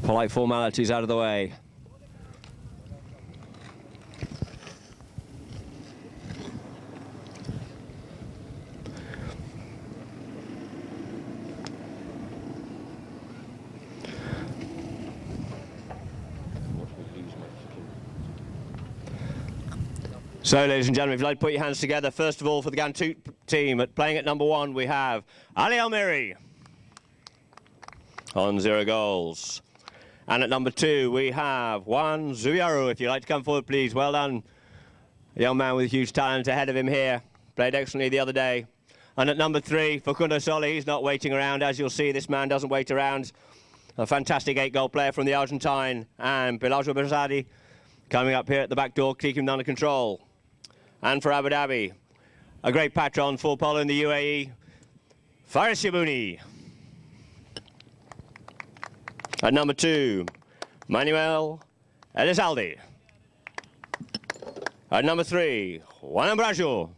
Polite formalities out of the way. So, ladies and gentlemen, if you'd like to put your hands together, first of all, for the Ghantoot team, playing at number 1, we have Ali Almiri on 0 goals. And at number 2, we have Juan Zubiaru. If you'd like to come forward, please. Well done. A young man with huge talent ahead of him here. Played excellently the other day. And at number 3, Facundo Sola, he's not waiting around. As you'll see, this man doesn't wait around. A fantastic 8-goal player from the Argentine. And Pelagio Berzadi coming up here at the back door, keeping him under control. And for Abu Dhabi, a great patron for polo in the UAE, Faris Yabouni. At number 2, Manuel Elizalde. At number 3, Juan Ambrosio.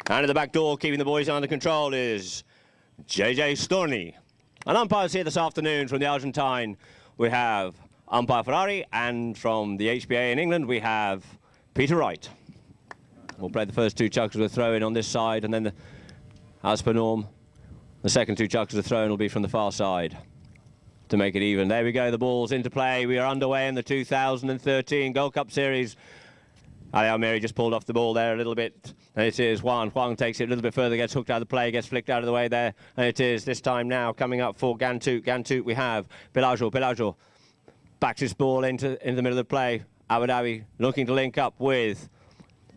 And at the back door, keeping the boys under control, is JJ Storni. And umpires here this afternoon from the Argentine, we have umpire Ferrari, and from the HBA in England, we have Peter Wright. We'll play the first 2 chuckers with a throw-in on this side, and then, as per norm, the second 2 chuckers of throw-in will be from the far side to make it even. There we go, the ball's into play. We are underway in the 2013 Gold Cup Series. Ali Almiri just pulled off the ball there a little bit, and it is Juan. Juan takes it a little bit further, gets hooked out of the play, gets flicked out of the way there, and it is this time now coming up for Ghantoot. Ghantoot, we have Pelagio backs his ball into the middle of the play. Abu Dhabi looking to link up with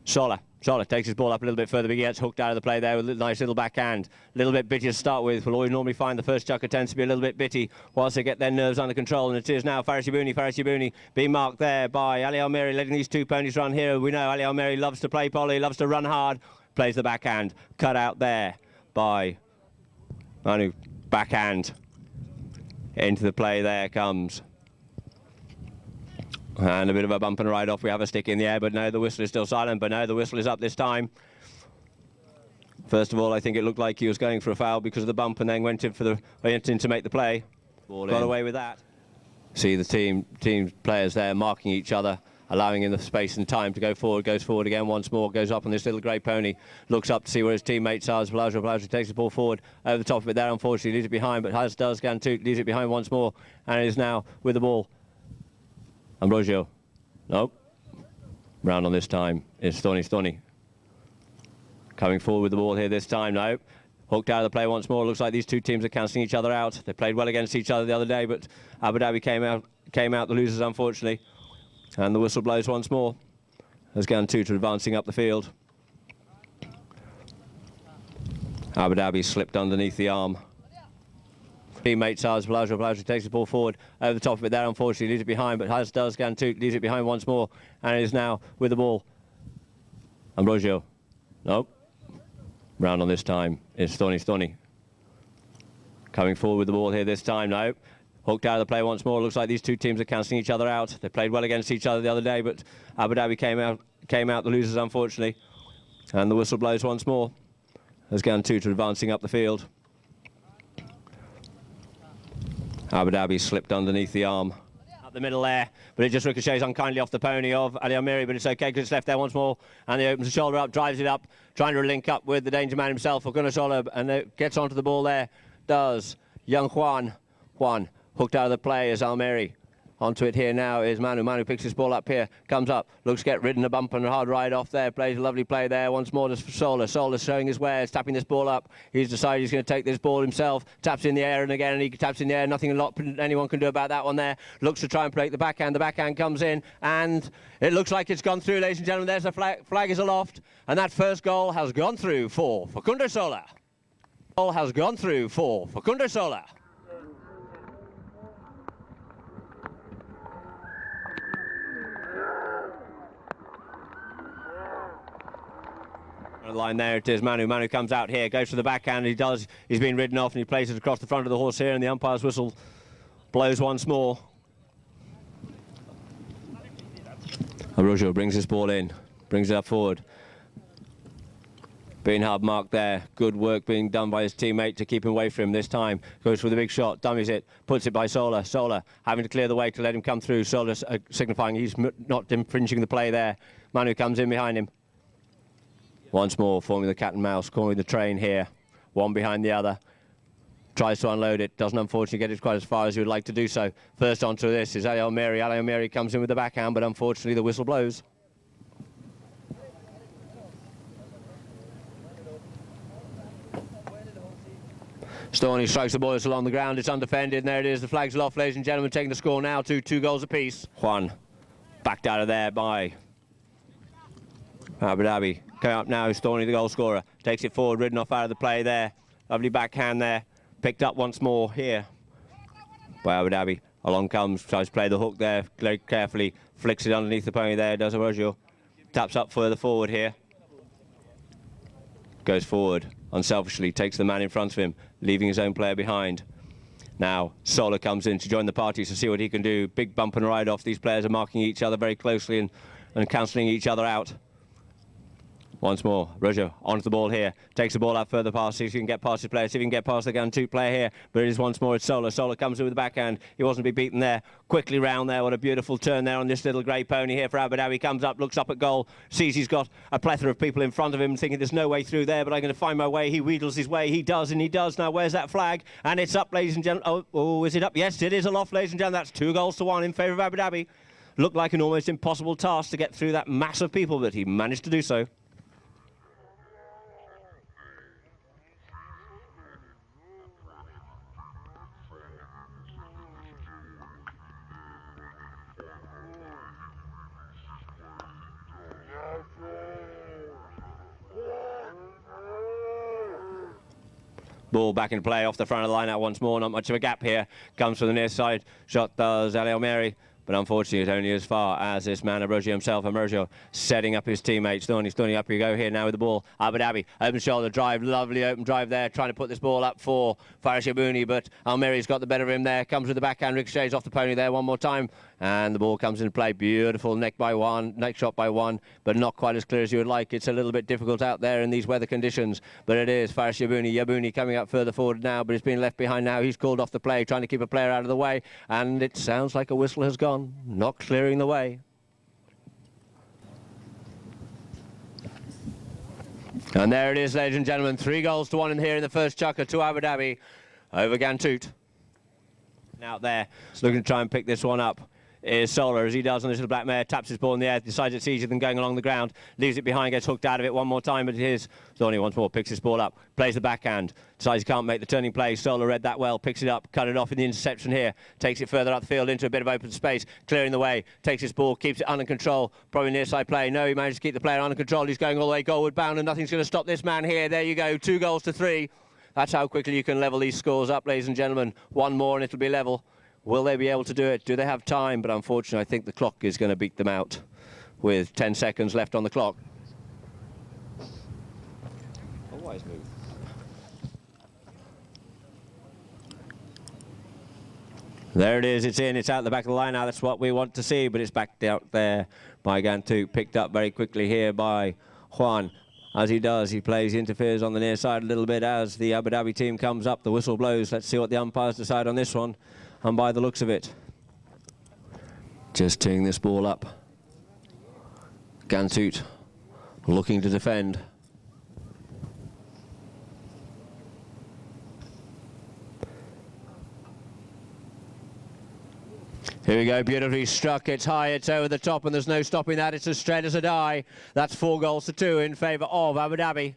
Sola. Sola takes his ball up a little bit further, but he gets hooked out of the play there with a nice little backhand. A little bit bitty to start with. We'll always normally find the first chucker tends to be a little bit bitty whilst they get their nerves under control, and it is now Faris Yabouni being marked there by Ali Almiri, letting these 2 ponies run here. We know Ali Almiri loves to play polo, he loves to run hard, plays the backhand. Cut out there by Manu. Backhand into the play, there comes. And a bit of a bump and a ride off. We have a stick in the air, but no, the whistle is still silent. But no, the whistle is up this time. First of all, I think it looked like he was going for a foul because of the bump, and then went in to make the play. Got away with that. See the team players there marking each other, allowing him the space and time to go forward. Goes forward again once more. Goes up on this little grey pony. Looks up to see where his teammates are. Pelagio takes the ball forward over the top of it there. Unfortunately, leaves it behind, but as does Ghantoot, leaves it behind once more, and is now with the ball. Ambrosio. Nope. Round on this time is Storni. Coming forward with the ball here this time. Nope. Hooked out of the play once more. Looks like these 2 teams are cancelling each other out. They played well against each other the other day, but Abu Dhabi came out the losers, unfortunately. And the whistle blows once more as Ghantoot are advancing up the field. Abu Dhabi slipped underneath the arm. Teammates are Pelagio takes the ball forward over the top of it there. Unfortunately, leaves it behind, but as does Ghantoot, leaves it behind once more, and is now with the ball. Ambrosio. Nope. Round on this time is Storni. Coming forward with the ball here this time. Nope. Hooked out of the play once more. Looks like these 2 teams are cancelling each other out. They played well against each other the other day, but Abu Dhabi came out the losers, unfortunately. And the whistle blows once more as Ghantoot are advancing up the field. Abu Dhabi slipped underneath the arm. Up the middle there, but it just ricochets unkindly off the pony of Ali Almiri, but it's okay because it's left there once more, and he opens the shoulder up, drives it up, trying to link up with the danger man himself, Facundo Sola, and it gets onto the ball there, does young Juan. Juan hooked out of the play as Almiri. Onto it here now is Manu. Manu picks his ball up here, comes up, looks to get ridden, a bump and a hard ride off there, plays a lovely play there once more to Sola. Sola's showing his wares, tapping this ball up. He's decided he's going to take this ball himself, taps in the air, and again he taps in the air. Nothing a lot anyone can do about that one there. Looks to try and break the backhand. The backhand comes in, and it looks like it's gone through, ladies and gentlemen. There's the flag is aloft, and that first goal has gone through for Facundo Sola. Goal has gone through for Facundo Sola. Line there it is. Manu comes out here, goes for the backhand. He's been ridden off, and he plays it across the front of the horse here, and the umpire's whistle blows once more. Ambrosio brings his ball in, brings it up forward. Being hard marked there. Good work being done by his teammate to keep him away from him this time. Goes for the big shot, dummies it, puts it by Solar. Solar having to clear the way to let him come through. Solar signifying he's not infringing the play there. Manu comes in behind him. Once more, forming the cat and mouse, cornering the train here. One behind the other. Tries to unload it, doesn't unfortunately get it quite as far as he would like to do so. First onto this is Ali Almeri. Ali Almeri comes in with the backhand, but unfortunately the whistle blows. Storney strikes the ball along the ground. It's undefended, and there it is. The flag's aloft, ladies and gentlemen, taking the score now to 2 goals apiece. Juan backed out of there by Abu Dhabi. Coming up now, Storney, the goal scorer. Takes it forward, ridden off out of the play there. Lovely backhand there. Picked up once more here by Abu Dhabi. Along comes, tries to play the hook there very carefully. Flicks it underneath the pony there, does Arrojo. Taps up further forward here. Goes forward unselfishly, takes the man in front of him, leaving his own player behind. Now Solar comes in to join the party to see what he can do. Big bump and ride off. These players are marking each other very closely and cancelling each other out. Once more, Rojo onto the ball here. Takes the ball out further past, see if he can get past his player, see if he can get past the Ghantoot player here. But it is once more, it's Solar. Solar comes in with the backhand. He wasn't to be beaten there. Quickly round there. What a beautiful turn there on this little grey pony here for Abu Dhabi. Comes up, looks up at goal, sees he's got a plethora of people in front of him, thinking there's no way through there, but I'm going to find my way. He wheedles his way. He does, and he does. Now, where's that flag? And it's up, ladies and gentlemen. Oh, is it up? Yes, it is aloft, ladies and gentlemen. That's 2 goals to 1 in favour of Abu Dhabi. Looked like an almost impossible task to get through that mass of people, but he managed to do so. Ball back in play off the front of the line out once more. Not much of a gap here. Comes from the near side. Shot does Ali Almeri. But unfortunately, it's only as far as this man, Ambrosio himself. Ambrosio setting up his teammates. Storney, up you go here now with the ball. Abu Dhabi, open shoulder drive. Lovely open drive there. Trying to put this ball up for Faris Yabouni, but Almeri's got the better of him there. Comes with the backhand, ricochets off the pony there one more time. And the ball comes into play. Beautiful neck shot by one, but not quite as clear as you would like. It's a little bit difficult out there in these weather conditions, but it is Faris Yabouni. Yabouni coming up further forward now, but he's been left behind now. He's called off the play, trying to keep a player out of the way, and it sounds like a whistle has gone. Not clearing the way. And there it is, ladies and gentlemen. 3 goals to 1 in here in the first chukker to Abu Dhabi over Ghantoot. Out there, looking to try and pick this one up is Solar, as he does on this little black mare. Taps his ball in the air, decides it's easier than going along the ground, leaves it behind, gets hooked out of it one more time, but it is Storney once more, picks his ball up, plays the backhand, decides he can't make the turning play. Solar read that well, picks it up, cut it off in the interception here, takes it further up the field into a bit of open space, clearing the way, takes his ball, keeps it under control, probably near side play. No, he managed to keep the player under control. He's going all the way goalward bound, and nothing's going to stop this man here. There you go, 2 goals to 3. That's how quickly you can level these scores up, ladies and gentlemen. One more and it'll be level. Will they be able to do it? Do they have time? But unfortunately, I think the clock is going to beat them out with 10 seconds left on the clock. A wise move. There it is. It's in. It's out the back of the line now. That's what we want to see, but it's backed out there by Ghantoot. Picked up very quickly here by Juan. As he does, he interferes on the near side a little bit as the Abu Dhabi team comes up. The whistle blows. Let's see what the umpires decide on this one. And by the looks of it, just teeing this ball up. Ghantoot looking to defend. Here we go, beautifully struck. It's high, it's over the top, and there's no stopping that. It's as straight as a die. That's 4 goals to 2 in favour of Abu Dhabi.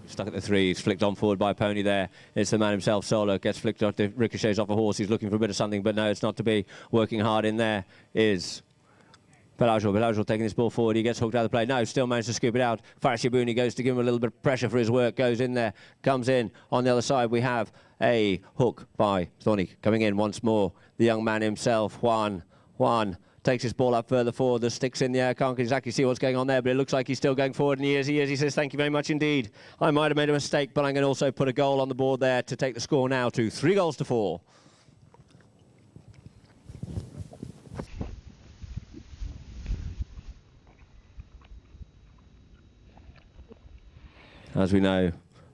Stuck at the 3, he's flicked on forward by Pony there. It's the man himself, Solar, gets flicked off, ricochets off a horse. He's looking for a bit of something, but no, it's not to be. Working hard in there is Pelagio taking this ball forward. He gets hooked out of the play. No, still managed to scoop it out. Faris Yabouni goes to give him a little bit of pressure for his work. Goes in there, comes in. On the other side, we have a hook by Storney coming in once more. The young man himself, Juan takes his ball up further forward. The stick's in the air. Can't exactly see what's going on there, but it looks like he's still going forward, and he is. He says, thank you very much indeed. I might have made a mistake, but I'm going to also put a goal on the board there to take the score now to 3 goals to 4. As we know,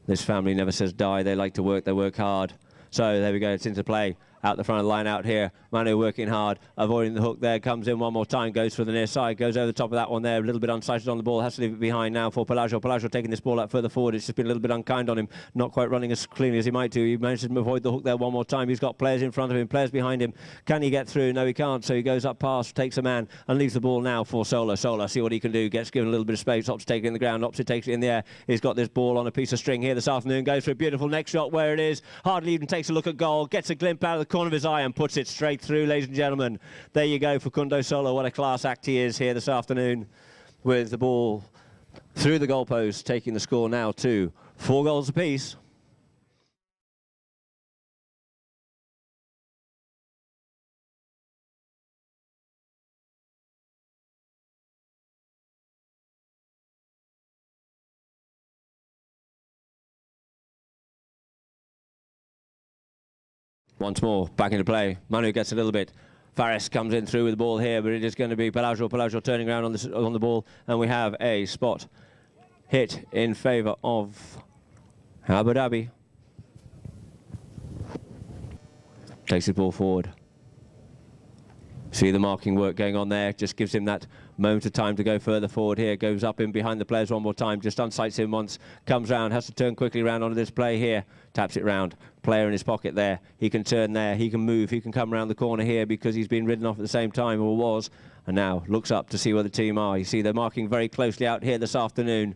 this family never says die. They like to work. They work hard. So there we go. It's into play. Out the front of the line out here. Manu working hard, avoiding the hook there. Comes in one more time, goes for the near side, goes over the top of that one there. A little bit unsighted on the ball. Has to leave it behind now for Pelagio. Pelagio taking this ball out further forward. It's just been a little bit unkind on him. Not quite running as cleanly as he might do. He manages to avoid the hook there one more time. He's got players in front of him, players behind him. Can he get through? No, he can't. So he goes up past, takes a man, and leaves the ball now for Sola. Sola, see what he can do. Gets given a little bit of space. Opts take it in the ground. Opts takes it in the air. He's got this ball on a piece of string here this afternoon. Goes for a beautiful next shot where it is. Hardly even takes a look at goal. Gets a glimpse out of the corner of his eye and puts it straight through, ladies and gentlemen. There you go for Facundo Sola. What a class act he is here this afternoon, with the ball through the goalpost, taking the score now to 4 goals apiece. Once more, back into play. Manu gets a little bit. Faris comes in through with the ball here, but it is going to be Pelagio. Pelagio turning around on the ball, and we have a spot hit in favour of Abu Dhabi. Takes the ball forward. See the marking work going on there. Just gives him that moment of time to go further forward here. Goes up in behind the players one more time. Just unsights him once. Comes round. Has to turn quickly round onto this play here. Taps it round. Player in his pocket there. He can turn there. He can move. He can come around the corner here because he's been ridden off at the same time, or was. And now looks up to see where the team are. You see they're marking very closely out here this afternoon.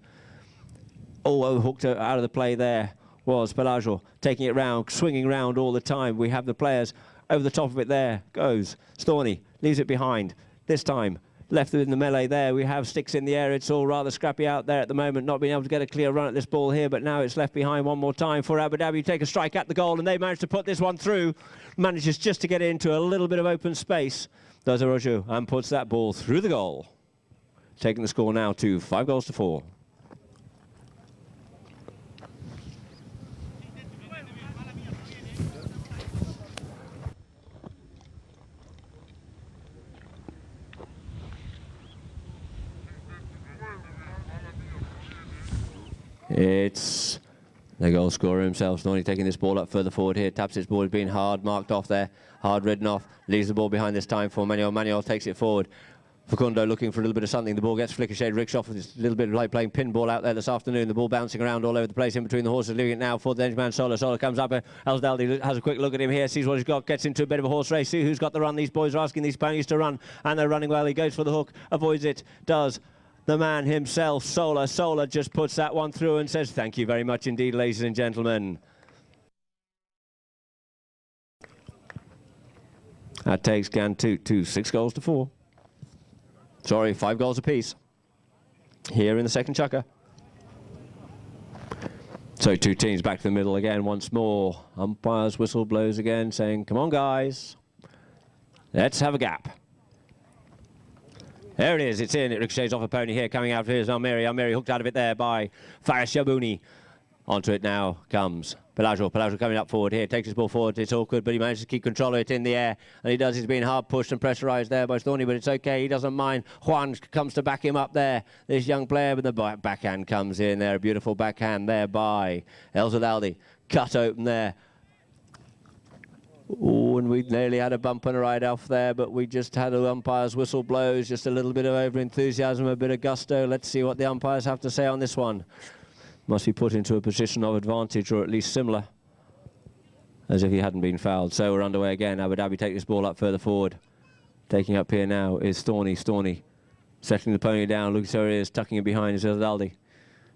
Oh, hooked out of the play there was Pelagio. Taking it round. Swinging round all the time. We have the players over the top of it there. Goes Storney. Leaves it behind. This time left in the melee there. We have sticks in the air. It's all rather scrappy out there at the moment, not being able to get a clear run at this ball here, but now it's left behind one more time for Abu Dhabi. Take a strike at the goal, and they managed to put this one through. Manages just to get into a little bit of open space. Does Arrojo, and puts that ball through the goal. Taking the score now to 5 goals to 4. It's the goal scorer himself, Storney, taking this ball up further forward here. Taps his ball, has been hard marked off there, hard ridden off. Leaves the ball behind this time for Manuel. Manuel takes it forward. Facundo looking for a little bit of something. The ball gets flicker-shade, ricochets off. It's a little bit like playing pinball out there this afternoon. The ball bouncing around all over the place in between the horses. Leaving it now for the man Sola. Sola comes up. Elsdaldi has a quick look at him here, sees what he's got, gets into a bit of a horse race. See who's got the run. These boys are asking these ponies to run, and they're running well. He goes for the hook, avoids it, does the man himself, Sola. Sola just puts that one through and says, thank you very much indeed, ladies and gentlemen. That takes Ghantoot to 6 goals to 4. Sorry, 5 goals apiece here in the second chukker. So 2 teams back to the middle again once more. Umpire's whistle blows again, saying, come on, guys. Let's have a gap. There it is, it's in. It ricochets off a pony here. Coming out here is Almeri. Almeri hooked out of it there by Faris Yabouni. Onto it now comes Pelagio. Pelagio coming up forward here. Takes his ball forward. It's awkward, but he manages to keep control of it in the air. And he does. He's being hard pushed and pressurised there by Storney, but it's okay. He doesn't mind. Juan comes to back him up there. This young player, but the backhand comes in there. A beautiful backhand there by Elzadaldi. Cut open there. Oh, and we nearly had a bump and a ride off there, but we just had the umpire's whistle blows. Just a little bit of over-enthusiasm, a bit of gusto. Let's see what the umpires have to say on this one. Must be put into a position of advantage, or at least similar, as if he hadn't been fouled. So we're underway again. Abu Dhabi take this ball up further forward. Taking up here now is Storney. Storney settling the pony down. Look, so he is, tucking him behind is Elzadaldi.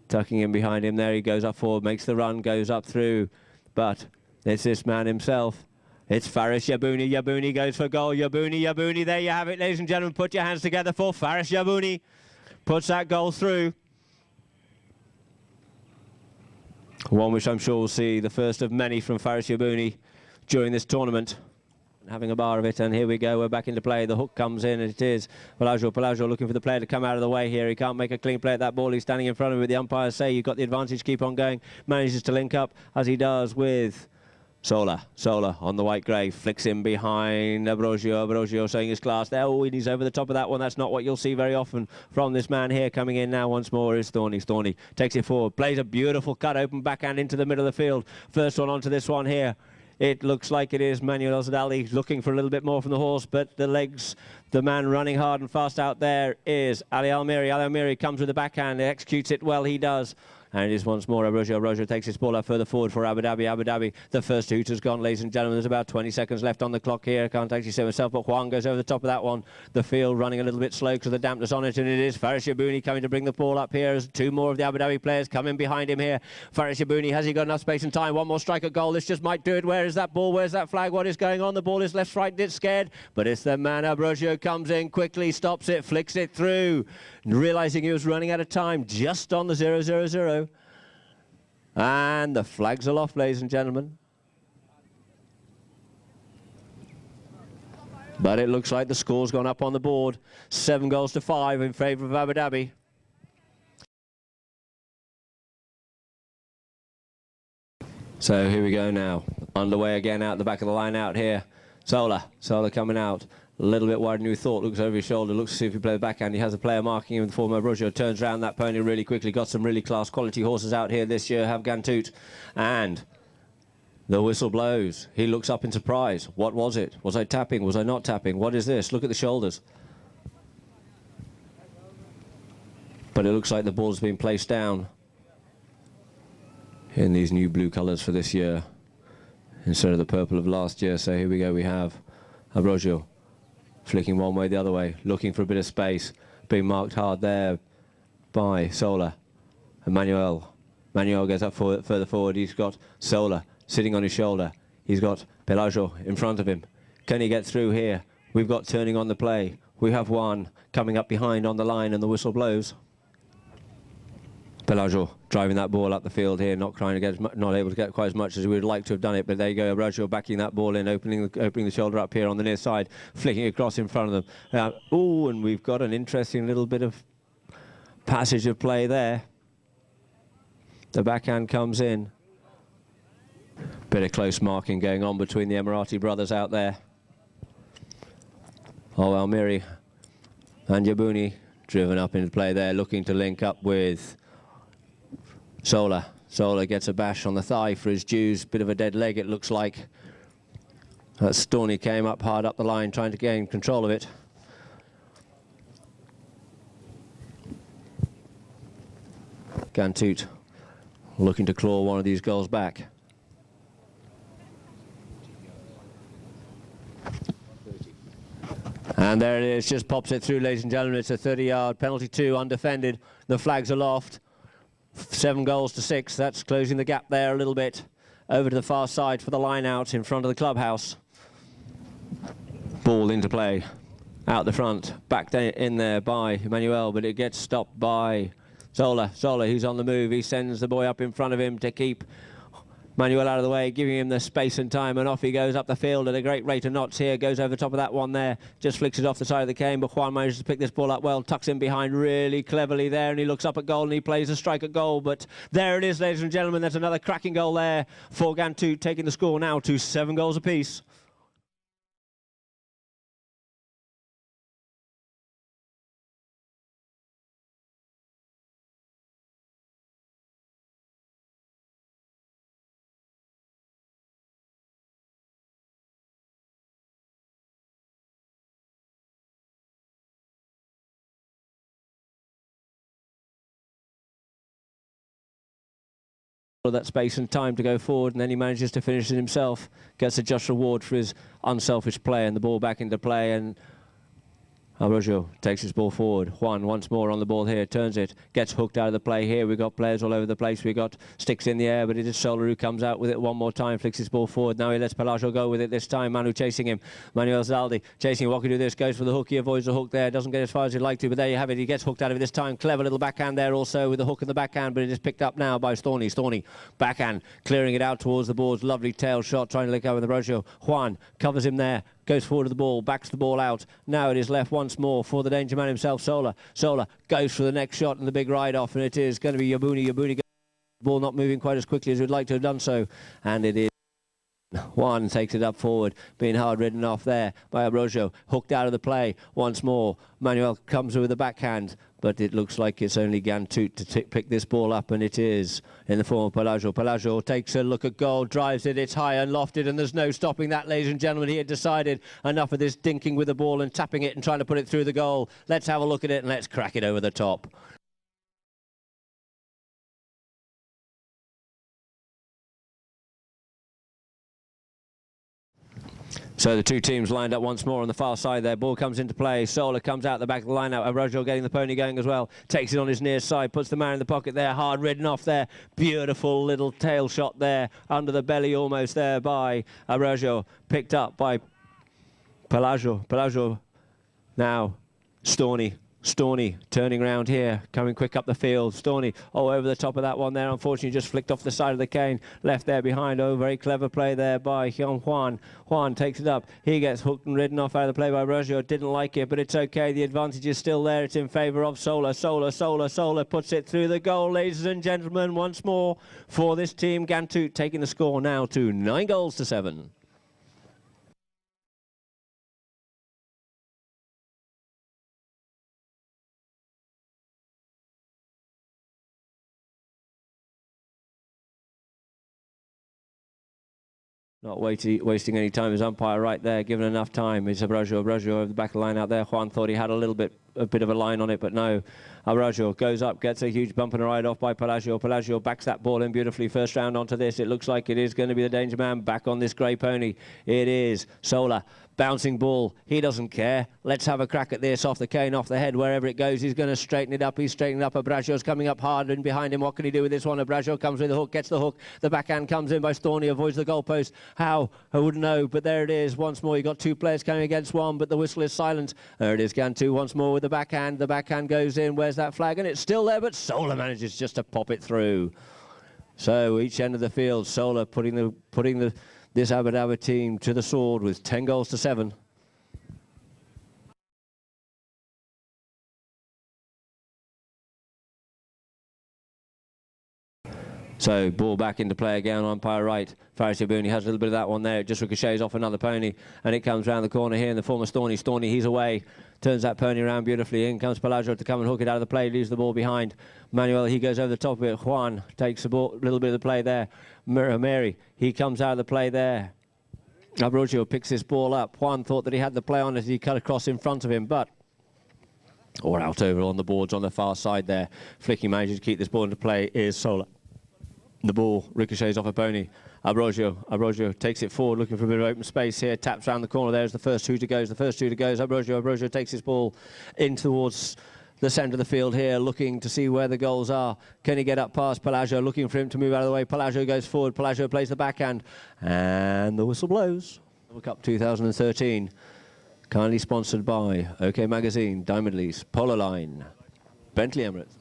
Tucking him behind him there. He goes up forward, makes the run, goes up through. But it's this man himself. It's Faris Yabouni. Yabouni goes for goal. Yabouni, Yabouni. There you have it, ladies and gentlemen. Put your hands together for Faris Yabouni. Puts that goal through. One which I'm sure we'll see the first of many from Faris Yabouni during this tournament. Having a bar of it, and here we go. We're back into play. The hook comes in, and it is Pelagio. Pelagio looking for the player to come out of the way here. He can't make a clean play at that ball. He's standing in front of it. The umpires say you've got the advantage. Keep on going. Manages to link up, as he does with Sola on the white grey, flicks in behind Ambrosio showing his class there. Oh, and he's over the top of that one. That's not what you'll see very often from this man here. Coming in now once more is Thorny. Thorny takes it forward, plays a beautiful cut, open backhand into the middle of the field. First one onto this one here. It looks like it is Manuel Zadali looking for a little bit more from the horse, but the legs, the man running hard and fast out there is Ali Almiri. Ali Almiri comes with the backhand, executes it well, he does. And it is once more Ambrosio. Ambrosio takes his ball up further forward for Abu Dhabi. Abu Dhabi, the first hoot has gone, ladies and gentlemen. There's about 20 seconds left on the clock here. I can't actually say myself, but Juan goes over the top of that one. The field running a little bit slow because of the dampness on it, and it is Faris Yabouni coming to bring the ball up here as two more of the Abu Dhabi players come in behind him here. Faris Yabouni, has he got enough space and time? One more strike at goal. This just might do it. Where is that ball? Where's that flag? What is going on? The ball is left, right, it's scared, but it's the man. Ambrosio comes in quickly, stops it, flicks it through, realizing he was running out of time just on the 0-0-0. And the flags are off, ladies and gentlemen. But it looks like the score's gone up on the board. 7-5 in favour of Abu Dhabi. So here we go now. Underway again out the back of the line out here. Sola coming out. A little bit wider than you thought, looks over his shoulder, looks to see if he plays the backhand. He has a player marking him in the form of Ambrosio, turns around that pony really quickly. Got some really class quality horses out here this year, have Ghantoot. And the whistle blows. He looks up in surprise. What was it? Was I tapping? Was I not tapping? What is this? Look at the shoulders. But it looks like the ball's been placed down in these new blue colours for this year instead of the purple of last year. So here we go, we have Ambrosio flicking one way, the other way, looking for a bit of space, being marked hard there by Sola. And Manuel goes up further forward. He's got Sola sitting on his shoulder. He's got Pelagio in front of him. Can he get through here? We've got turning on the play. We have one coming up behind on the line, and the whistle blows. Pelagio driving that ball up the field here, not able to get quite as much as we would like to have done it, but there you go, Pelagio backing that ball in, opening the shoulder up here on the near side, flicking across in front of them. Oh, and we've got an interesting little bit of passage of play there. The backhand comes in. Bit of close marking going on between the Emirati brothers out there. Oh, Almiri and Yabouni driven up into play there, looking to link up with Sola. Sola gets a bash on the thigh for his dues. Bit of a dead leg, it looks like. Storney came up hard up the line, trying to gain control of it. Ghantoot looking to claw one of these goals back. And there it is, just pops it through, ladies and gentlemen. It's a 30-yard penalty, 2 undefended. The flag's aloft. 7-6. That's closing the gap there a little bit. Over to the far side for the line out in front of the clubhouse. Ball into play. Out the front. Back in there by Emmanuel, but it gets stopped by Sola. Sola, who's on the move. He sends the boy up in front of him to keep Manuel out of the way, giving him the space and time, and off he goes up the field at a great rate of knots here. Goes over the top of that one there, just flicks it off the side of the cane, but Juan manages to pick this ball up well, tucks in behind really cleverly there, and he looks up at goal and he plays a strike at goal. But there it is, ladies and gentlemen. There's another cracking goal there for Ghantoot, taking the score now to 7 goals apiece. That space and time to go forward, and then he manages to finish it himself, gets a just reward for his unselfish play, and the ball back into play, and Ambrosio takes his ball forward. Juan once more on the ball here, turns it, gets hooked out of the play here. We've got players all over the place. We've got sticks in the air, but it is Sola who comes out with it one more time, flicks his ball forward. Now he lets Pelagio go with it this time. Manu chasing him. Manuel Zaldi chasing him. What can he do this? Goes for the hook. He avoids the hook there. Doesn't get as far as he'd like to, but there you have it. He gets hooked out of it this time. Clever little backhand there also with the hook in the backhand, but it is picked up now by Storney. Storney, backhand, clearing it out towards the boards. Lovely tail shot, trying to let go with Ambrosio. Juan covers him there. Goes forward to the ball, backs the ball out. Now it is left once more for the danger man himself, Sola. Sola goes for the next shot and the big ride off, and it is going to be Yabouni. Yabouni, ball not moving quite as quickly as we'd like to have done so, and it is Juan takes it up forward, being hard ridden off there by Ambrosio, hooked out of the play once more. Manuel comes with the backhand, but it looks like it's only Ghantoot to pick this ball up, and it is in the form of Pelagio. Pelagio takes a look at goal, drives it, it's high and lofted, and there's no stopping that, ladies and gentlemen. He had decided enough of this dinking with the ball and tapping it and trying to put it through the goal. Let's have a look at it and let's crack it over the top. So the two teams lined up once more on the far side there. Ball comes into play. Sola comes out the back of the line now. Ambrosio getting the pony going as well. Takes it on his near side. Puts the man in the pocket there. Hard ridden off there. Beautiful little tail shot there. Under the belly almost there by Ambrosio. Picked up by Pelagio. Pelagio now. Storney turning around here, coming quick up the field. Storney, over the top of that one there. Unfortunately, just flicked off the side of the cane. Left there behind. Very clever play there by Juan. Juan takes it up. He gets hooked and ridden off out of the play by Ambrosio. Didn't like it, but it's okay. The advantage is still there. It's in favour of Sola. Sola puts it through the goal, ladies and gentlemen, once more for this team. Ghantoot taking the score now to 9-7. Not wasting any time. His umpire right there, given enough time. It's Ambrosio over the back of the line out there. Juan thought he had a bit of a line on it, but no. Ambrosio goes up, gets a huge bump and a ride off by Pelagio. Pelagio backs that ball in beautifully. First round onto this. It looks like it is going to be the danger man back on this grey pony. It is Sola. Bouncing ball. He doesn't care. Let's have a crack at this. Off the cane, off the head, wherever it goes. He's going to straighten it up. He's straightening up. Ambrogio's coming up hard and behind him. What can he do with this one? Ambrosio comes with the hook, gets the hook. The backhand comes in by Storney, avoids the goalpost. How? I wouldn't know, but there it is. Once more, you've got two players coming against one, but the whistle is silent. There it is, Ghantoot once more with the backhand. The backhand goes in. Where's that flag? And it's still there, but Sola manages just to pop it through. So each end of the field, Sola putting this Abu Dhabi team to the sword with 10-7. So ball back into play again on umpire right. Faris Yabouni has a little bit of that one there. It just ricochets off another pony, and it comes round the corner here in the form of Storney. Storney, he's away. Turns that pony around beautifully. In comes Pelagio to come and hook it out of the play. Leaves the ball behind. Manuel, he goes over the top of it. Juan takes the ball, a little bit of the play there. Mary, he comes out of the play there. Ambrosio picks this ball up. Juan thought that he had the play on it. He cut across in front of him, but out over on the boards on the far side there. Flicky manages to keep this ball into play is Sola. The ball ricochets off a pony. Ambrosio takes it forward, looking for a bit of open space here. Taps round the corner. There's the first two to go. Ambrosio takes his ball in towards the centre of the field here, looking to see where the goals are. Can he get up past Pelagio? Looking for him to move out of the way. Pelagio goes forward. Pelagio plays the backhand, and the whistle blows. World Cup 2013, kindly sponsored by OK Magazine, Diamond Lease, Polo Line, Bentley Emirates.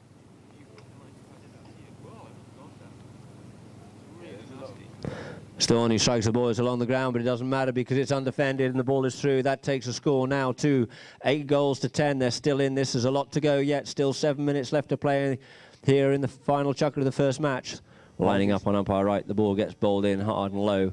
Storney strikes the boys along the ground, but it doesn't matter because it's undefended and the ball is through. That takes a score now to 8-10. They're still in this. There's a lot to go yet. Still 7 minutes left to play here in the final chukker of the first match. Lining up on umpire right, the ball gets bowled in hard and low.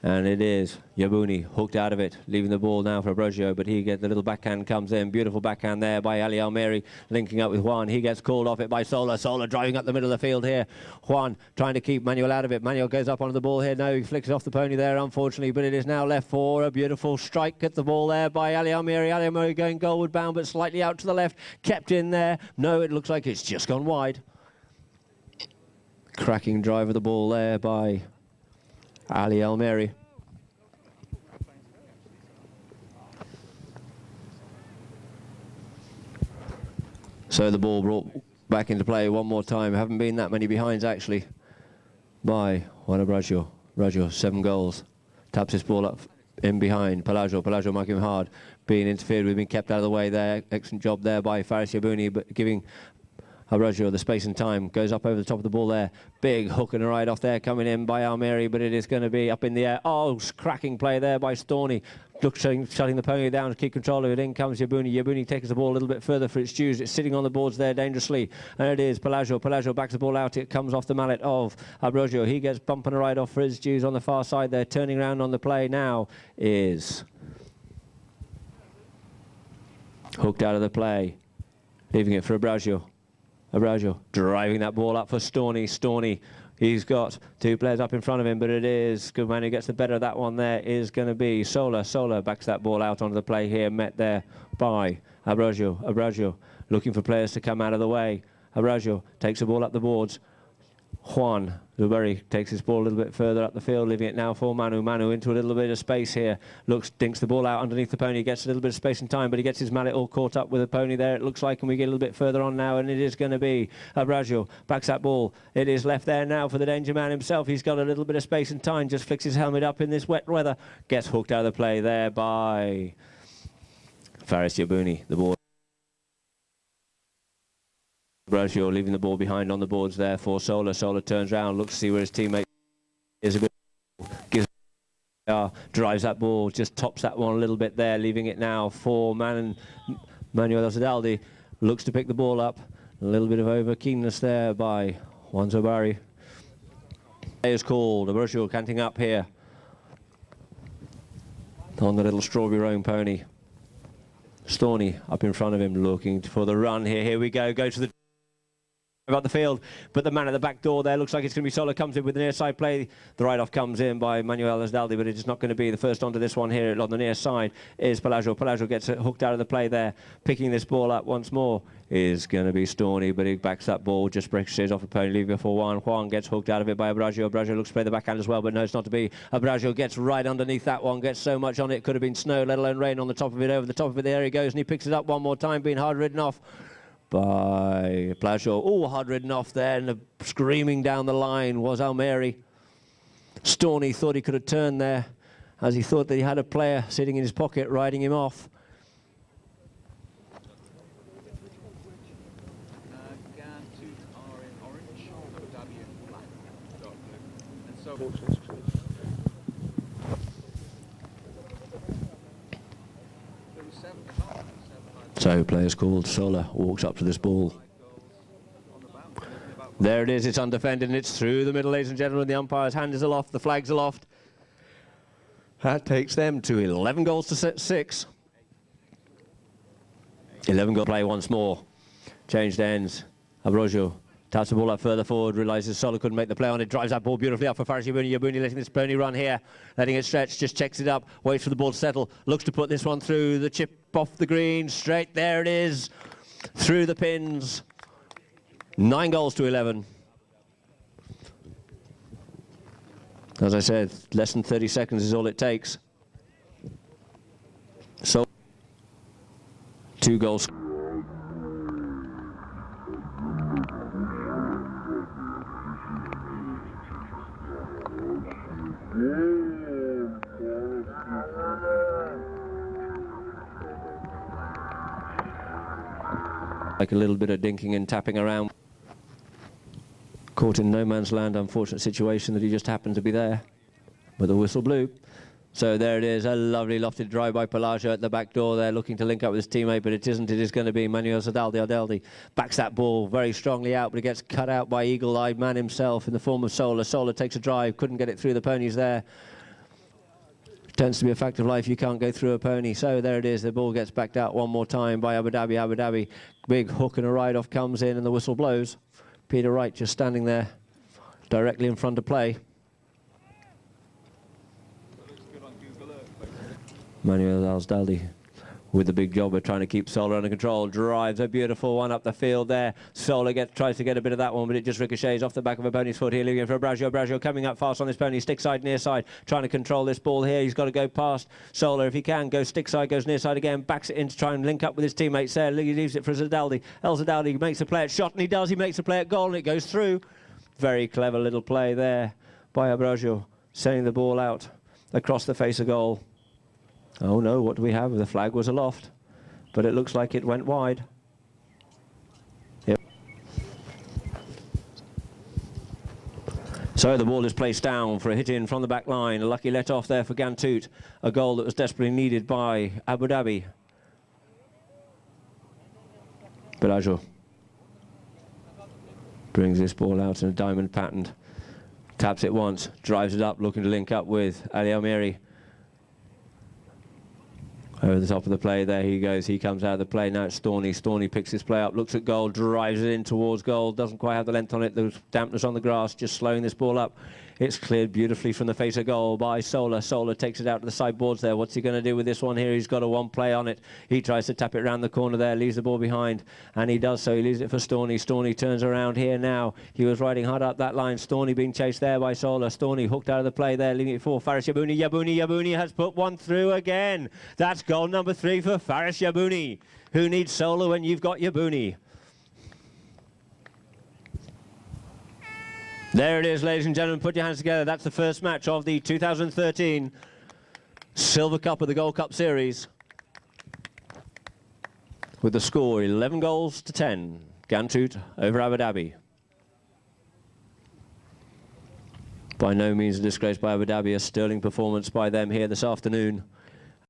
And it is Yabouni hooked out of it, leaving the ball now for Ambrosio, but he gets the little backhand comes in. Beautiful backhand there by Ali Almeri, linking up with Juan. He gets called off it by Sola. Sola driving up the middle of the field here. Juan trying to keep Manuel out of it. Manuel goes up onto the ball here. No, he flicks it off the pony there, unfortunately, but it is now left for a beautiful strike at the ball there by Ali Almeri. Ali Almeri going goalward bound, but slightly out to the left. Kept in there. No, it looks like it's just gone wide. Cracking drive of the ball there by Ali Almeri. So the ball brought back into play one more time. Haven't been that many behinds actually by Juan Ambrosio. 7 goals. Taps his ball up in behind. Pelagio marking him hard. Being interfered with, being kept out of the way there. Excellent job there by Faris Yabouni, but giving Abruzzo, the space and time, goes up over the top of the ball there. Big hook and a ride off there coming in by Almeri, but it is going to be up in the air. Oh, cracking play there by Storney. Shutting the pony down to keep control of it. In comes Yabuni. Yabuni takes the ball a little bit further for its dues. It's sitting on the boards there dangerously. And it is Pelagio. Pelagio backs the ball out. It comes off the mallet of Abruzzo. He gets bumping a ride off for his dues on the far side there. Turning around on the play now is hooked out of the play. Leaving it for Abruzzo. Abruzzo driving that ball up for Storney. Storney, he's got two players up in front of him, but it is good man who gets the better of that one there is going to be Sola. Sola backs that ball out onto the play here, met there by Abruzzo. Abruzzo looking for players to come out of the way. Abruzzo takes the ball up the boards. Juan Zuberry takes his ball a little bit further up the field, leaving it now for Manu. Manu into a little bit of space here. Dinks the ball out underneath the pony, gets a little bit of space and time, but he gets his mallet all caught up with the pony there, it looks like, and we get a little bit further on now, and it is going to be Abruzzo. Backs that ball. It is left there now for the danger man himself. He's got a little bit of space and time, just flicks his helmet up in this wet weather. Gets hooked out of the play there by Faris Yabuni. The ball. Abruzzo leaving the ball behind on the boards there for Sola. Sola turns around, looks to see where his teammate is. Gives drives that ball, just tops that one a little bit there, leaving it now for Manuel Elzadaldi. Looks to pick the ball up. A little bit of over keenness there by Juan Zobari. Play is called. Abruzzo canting up here on the little strawberry roan pony. Storney up in front of him, looking for the run here. Here we go. Go to the about the field, but the man at the back door there looks like it's going to be Sola. Comes in with the near side play. The ride-off comes in by Manuel Esdaldi, but it is not going to be. The first onto this one here on the near side is Pelagio. Pelagio gets hooked out of the play there. Picking this ball up once more is going to be Storney, but he backs that ball, just ricochets off a pony, leaving it for Juan. Juan gets hooked out of it by Abruzzo. Abruzzo looks to play the backhand as well, but no, it's not to be. Abruzzo gets right underneath that one, gets so much on it, could have been snow, let alone rain on the top of it. Over the top of it, there he goes, and he picks it up one more time, being hard ridden off by Pelagio. Oh, hard ridden off there, and screaming down the line was Almeri. Storney thought he could have turned there, as he thought that he had a player sitting in his pocket riding him off. Ghantoot are in orange, Abu Dhabi in black, dark blue. And so So players called. Sola walks up to this ball. There it is, it's undefended and it's through the middle, ladies and gentlemen. The umpire's hand is aloft, the flag's aloft. That takes them to 11 goals to 6. 11 goal play once more. Changed ends. Abruzzo taps the ball up further forward, realises Sola couldn't make the play on it, drives that ball beautifully up for Faris Yabuni. Yabuni letting this pony run here, letting it stretch, just checks it up, waits for the ball to settle, looks to put this one through the chip off the green, straight, there it is, through the pins. 9 goals to 11. As I said, less than 30 seconds is all it takes. So, 2 goals. Like a little bit of dinking and tapping around. Caught in no man's land, unfortunate situation that he just happened to be there. But the whistle blew. So there it is, a lovely lofted drive by Pelagio at the back door there, looking to link up with his teammate, but it isn't. It is going to be Manuel Zadaldi. Adeldi backs that ball very strongly out, but it gets cut out by eagle-eyed man himself in the form of Sola. Sola takes a drive, couldn't get it through the ponies there. Tends to be a fact of life, you can't go through a pony. So there it is, the ball gets backed out one more time by Abu Dhabi. Abu Dhabi, big hook and a ride-off comes in and the whistle blows. Peter Wright just standing there directly in front of play. Manuel Alsdaldi with the big jobber trying to keep Sola under control. Drives a beautiful one up the field there. Sola tries to get a bit of that one, but it just ricochets off the back of a pony's foot here, leaving it for Abruzzo. Abruzzo coming up fast on this pony, stick side, near side, trying to control this ball here. He's got to go past Sola if he can. Goes stick side, goes near side again, backs it in to try and link up with his teammates there. He leaves it for Zadaldi. El Zadaldi makes a play at shot, and he does. He makes a play at goal, and it goes through. Very clever little play there by Abruzzo, sending the ball out across the face of goal. Oh no, what do we have? The flag was aloft, but it looks like it went wide. Yep. So the ball is placed down for a hit in from the back line. A lucky let off there for Ghantoot. A goal that was desperately needed by Abu Dhabi. Bellagio brings this ball out in a diamond pattern. Taps it once, drives it up, looking to link up with Ali Almiri. Over the top of the play, there he goes. He comes out of the play. Now it's Storney. Storney picks his play up, looks at goal, drives it in towards goal. Doesn't quite have the length on it. There's dampness on the grass, just slowing this ball up. It's cleared beautifully from the face of goal by Solar. Solar takes it out to the sideboards there. What's he going to do with this one here? He's got a one play on it. He tries to tap it around the corner there, leaves the ball behind, and he does so. He leaves it for Storney. Storney turns around here now. He was riding hard up that line. Storney being chased there by Solar. Storney hooked out of the play there, leaving it for Faris Yabouni. Yabouni has put one through again. That's goal number 3 for Faris Yabouni. Who needs Solar when you've got Yabouni? There it is, ladies and gentlemen. Put your hands together. That's the first match of the 2013 Silver Cup of the Gold Cup Series. With the score 11 goals to 10. Ghantoot over Abu Dhabi. By no means a disgrace by Abu Dhabi. A sterling performance by them here this afternoon.